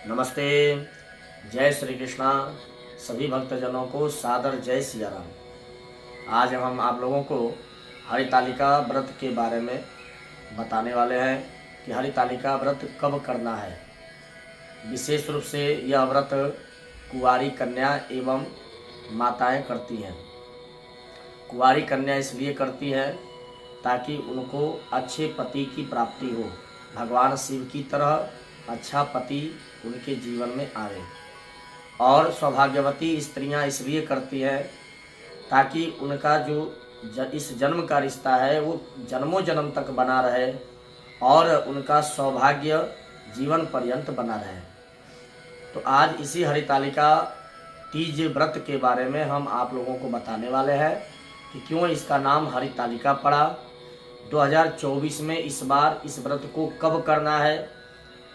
नमस्ते। जय श्री कृष्णा। सभी भक्तजनों को सादर जय सिया राम। आज हम आप लोगों को हरितालिका व्रत के बारे में बताने वाले हैं कि हरितालिका व्रत कब करना है। विशेष रूप से यह व्रत कुंवारी कन्या एवं माताएं करती हैं। कुंवारी कन्या इसलिए करती है ताकि उनको अच्छे पति की प्राप्ति हो, भगवान शिव की तरह अच्छा पति उनके जीवन में आए। और सौभाग्यवती स्त्रियां इसलिए करती हैं ताकि उनका जो इस जन्म का रिश्ता है वो जन्मों जन्म तक बना रहे और उनका सौभाग्य जीवन पर्यंत बना रहे। तो आज इसी हरितालिका तीज व्रत के बारे में हम आप लोगों को बताने वाले हैं कि क्यों इसका नाम हरितालिका पड़ा। 2024 में इस बार इस व्रत को कब करना है,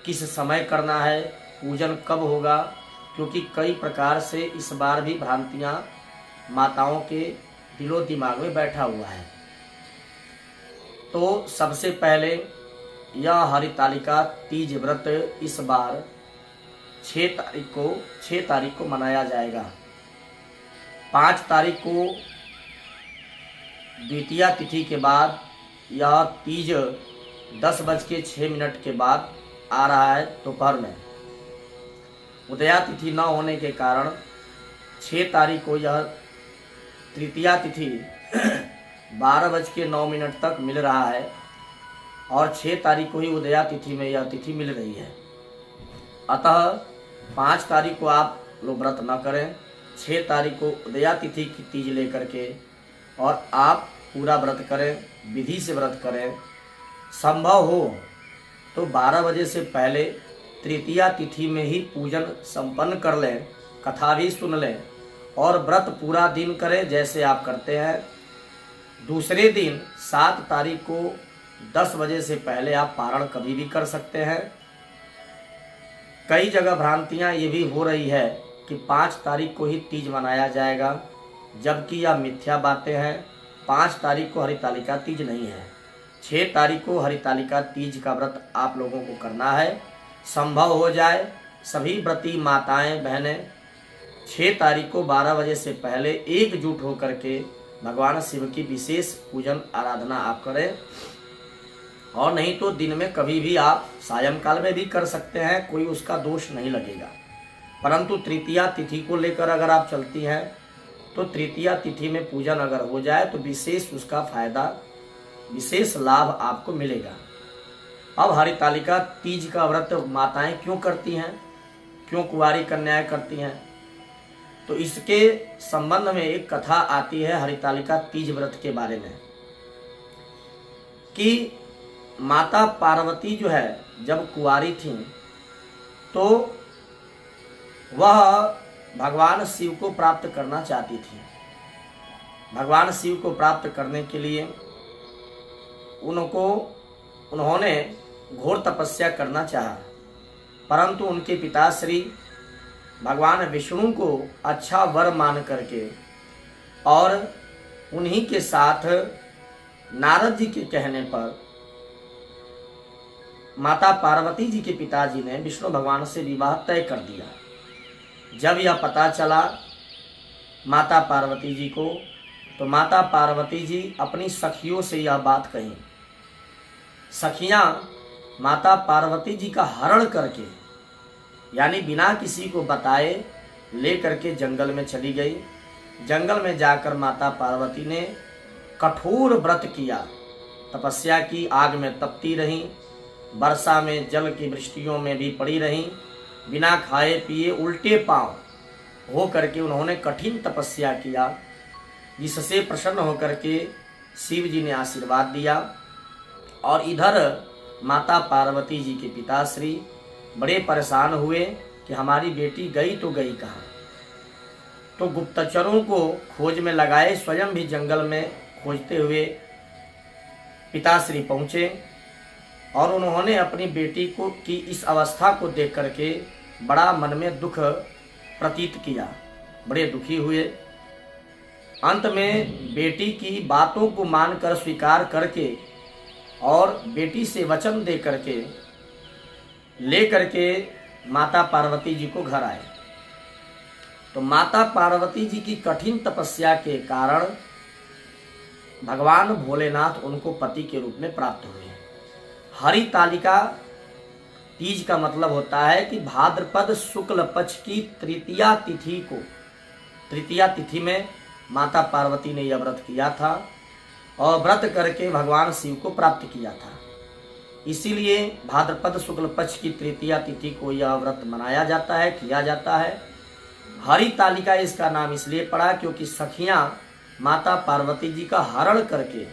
किस समय करना है, पूजन कब होगा, क्योंकि कई प्रकार से इस बार भी भ्रांतियां माताओं के दिलो दिमाग में बैठा हुआ है। तो सबसे पहले यह हरितालिका तीज व्रत इस बार 6 तारीख को मनाया जाएगा। 5 तारीख को द्वितीया तिथि के बाद यह तीज 10:06 के बाद आ रहा है दोपहर में। उदया तिथि न होने के कारण 6 तारीख को यह तृतीया तिथि 12:09 तक मिल रहा है और 6 तारीख को ही उदया तिथि में यह तिथि मिल रही है। अतः 5 तारीख को आप लोग व्रत न करें, 6 तारीख को उदया तिथि की तीज लेकर के और आप पूरा व्रत करें, विधि से व्रत करें। संभव हो तो 12 बजे से पहले तृतीया तिथि में ही पूजन संपन्न कर लें, कथा भी सुन लें और व्रत पूरा दिन करें जैसे आप करते हैं। दूसरे दिन 7 तारीख को 10 बजे से पहले आप पारण कभी भी कर सकते हैं। कई जगह भ्रांतियां ये भी हो रही है कि 5 तारीख को ही तीज मनाया जाएगा, जबकि यह मिथ्या बातें हैं। 5 तारीख को हरितालिका तीज नहीं है। 6 तारीख को हरितालिका तीज का व्रत आप लोगों को करना है। संभव हो जाए सभी व्रती माताएं बहनें 6 तारीख को 12 बजे से पहले एकजुट होकर के भगवान शिव की विशेष पूजन आराधना आप करें, और नहीं तो दिन में कभी भी आप सायंकाल में भी कर सकते हैं, कोई उसका दोष नहीं लगेगा। परंतु तृतीया तिथि को लेकर अगर आप चलती हैं तो तृतीया तिथि में पूजन अगर हो जाए तो विशेष उसका फायदा, विशेष लाभ आपको मिलेगा। अब हरितालिका तीज का व्रत माताएं क्यों करती हैं, क्यों कुंवारी कन्याएं करती हैं, तो इसके संबंध में एक कथा आती है हरितालिका तीज व्रत के बारे में कि माता पार्वती जो है जब कुंवारी थी तो वह भगवान शिव को प्राप्त करना चाहती थी। भगवान शिव को प्राप्त करने के लिए उन्होंने घोर तपस्या करना चाहा, परंतु उनके पिताश्री भगवान विष्णु को अच्छा वर मान करके और उन्हीं के साथ नारद जी के कहने पर माता पार्वती जी के पिताजी ने विष्णु भगवान से विवाह तय कर दिया। जब यह पता चला माता पार्वती जी को, तो माता पार्वती जी अपनी सखियों से यह बात कही। सखियां माता पार्वती जी का हरण करके, यानी बिना किसी को बताए ले करके जंगल में चली गई। जंगल में जाकर माता पार्वती ने कठोर व्रत किया, तपस्या की, आग में तपती रहीं, वर्षा में जल की वृष्टियों में भी पड़ी रहीं, बिना खाए पिए उल्टे पांव हो करके उन्होंने कठिन तपस्या किया, जिससे प्रसन्न होकर के शिव जी ने आशीर्वाद दिया। और इधर माता पार्वती जी के पिताश्री बड़े परेशान हुए कि हमारी बेटी गई तो गई कहाँ। तो गुप्तचरों को खोज में लगाए, स्वयं भी जंगल में खोजते हुए पिताश्री पहुँचे और उन्होंने अपनी बेटी को की इस अवस्था को देख करके बड़ा मन में दुख प्रतीत किया, बड़े दुखी हुए। अंत में बेटी की बातों को मानकर स्वीकार करके और बेटी से वचन दे करके ले करके माता पार्वती जी को घर आए। तो माता पार्वती जी की कठिन तपस्या के कारण भगवान भोलेनाथ उनको पति के रूप में प्राप्त हुए। हरितालिका तीज का मतलब होता है कि भाद्रपद शुक्ल पक्ष की तृतीया तिथि को, तृतीया तिथि में माता पार्वती ने यह व्रत किया था और व्रत करके भगवान शिव को प्राप्त किया था। इसीलिए भाद्रपद शुक्ल पक्ष की तृतीया तिथि को यह व्रत मनाया जाता है, किया जाता है। हरितालिका इसका नाम इसलिए पड़ा क्योंकि सखियां माता पार्वती जी का हरण करके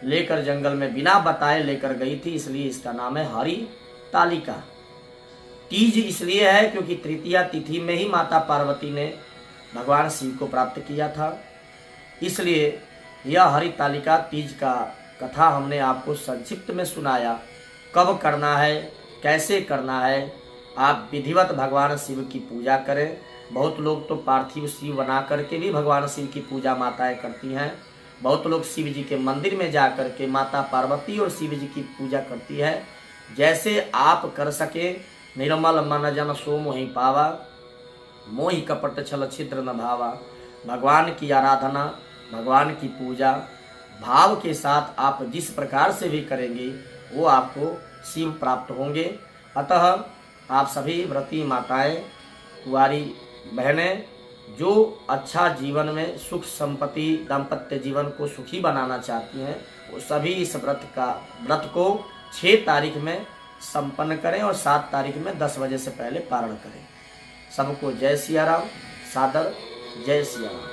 लेकर जंगल में बिना बताए लेकर गई थी, इसलिए इसका नाम है हरितालिका। तीज इसलिए है क्योंकि तृतीया तिथि में ही माता पार्वती ने भगवान शिव को प्राप्त किया था, इसलिए यह हरितालिका तीज का कथा हमने आपको संक्षिप्त में सुनाया। कब करना है, कैसे करना है, आप विधिवत भगवान शिव की पूजा करें। बहुत लोग तो पार्थिव शिव बना करके भी भगवान शिव की पूजा माताएं करती हैं। बहुत लोग शिव जी के मंदिर में जा करके माता पार्वती और शिव जी की पूजा करती है। जैसे आप कर सके, निर्मल मन जन सो मोहि पावा, मोहि कपट छल छिद्र न भावा। भगवान की आराधना, भगवान की पूजा भाव के साथ आप जिस प्रकार से भी करेंगे वो आपको शिव प्राप्त होंगे। अतः आप सभी व्रती माताएं, कुंवारी बहनें जो अच्छा जीवन में सुख संपत्ति दाम्पत्य जीवन को सुखी बनाना चाहती हैं, वो सभी इस व्रत को 6 तारीख में संपन्न करें और 7 तारीख में 10 बजे से पहले पारण करें। सबको जय सिया राम, सादर जय सिया राम।